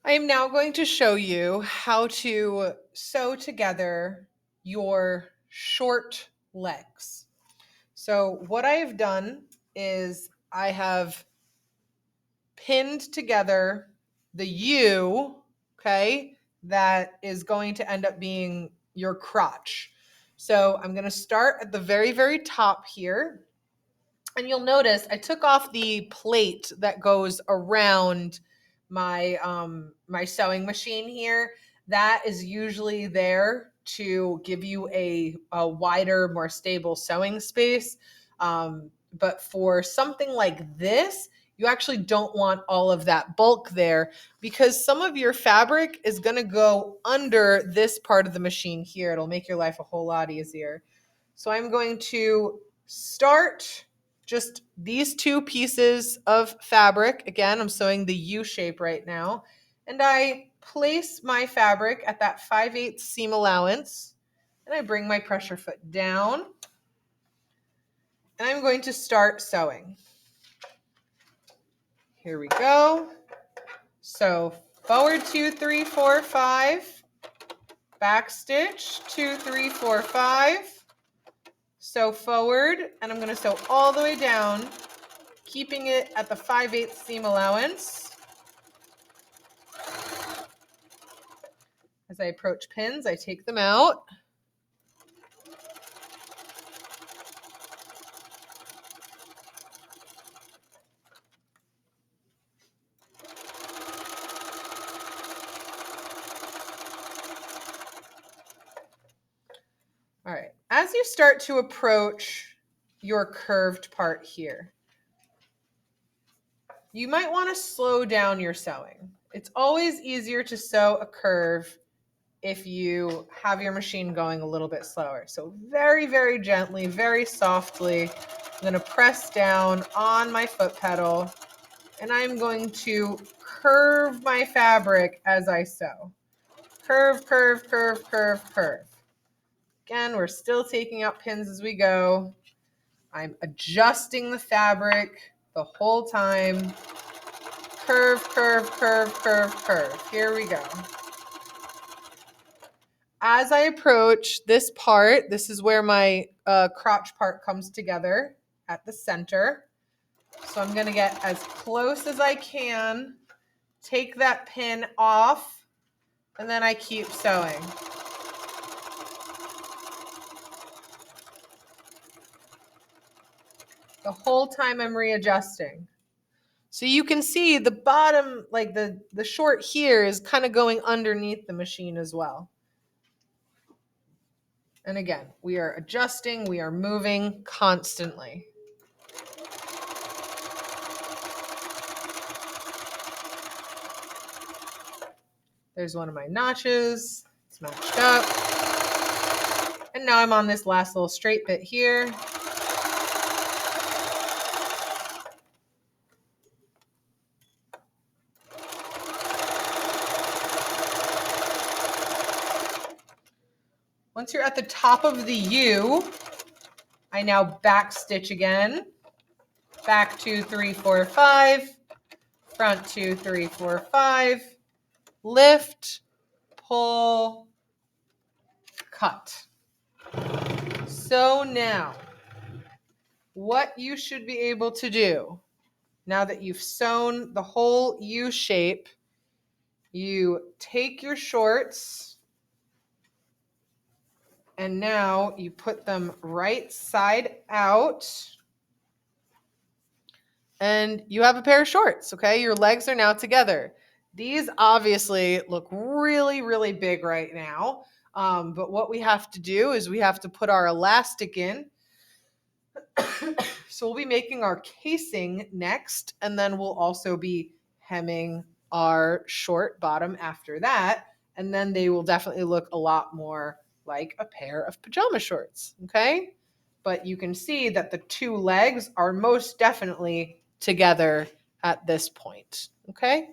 I am now going to show you how to sew together your short legs. So what I have done is I have pinned together the U, okay, that is going to end up being your crotch. So I'm going to start at the very, very top here. And you'll notice I took off the plate that goes around my sewing machine here. That is usually there to give you a wider, more stable sewing space. But for something like this, you actually don't want all of that bulk there because some of your fabric is going to go under this part of the machine here. It'll make your life a whole lot easier. So I'm going to start just these two pieces of fabric. Again, I'm sewing the U shape right now. And I place my fabric at that 5/8 seam allowance. And I bring my pressure foot down. And I'm going to start sewing. Here we go. So forward 2, 3, 4, 5. Back stitch 2, 3, 4, 5. Sew forward, and I'm going to sew all the way down, keeping it at the 5/8 seam allowance. As I approach pins, I take them out. All right, as you start to approach your curved part here, you might want to slow down your sewing. It's always easier to sew a curve if you have your machine going a little bit slower. So very, very gently, very softly, I'm going to press down on my foot pedal, and I'm going to curve my fabric as I sew. Curve, curve, curve, curve, curve. Again, we're still taking out pins as we go. I'm adjusting the fabric the whole time. Curve, curve, curve, curve, curve. Here we go. As I approach this part, this is where my crotch part comes together at the center. So I'm going to get as close as I can, take that pin off, and then I keep sewing. The whole time I'm readjusting. So you can see the bottom, like the short here is kind of going underneath the machine as well. And again, we are adjusting, we are moving constantly. There's one of my notches. It's matched up. And now I'm on this last little straight bit here. Once you're at the top of the U, I now back stitch again. Back 2, 3, 4, 5. Front 2, 3, 4, 5. Lift, pull, cut. So now, what you should be able to do, now that you've sewn the whole U shape, you take your shorts and now you put them right side out and you have a pair of shorts, okay? Your legs are now together. These obviously look really, really big right now. But what we have to do is we have to put our elastic in. So we'll be making our casing next, and then we'll also be hemming our short bottom after that. And then they will definitely look a lot more like a pair of pajama shorts, okay? But you can see that the two legs are most definitely together at this point, okay?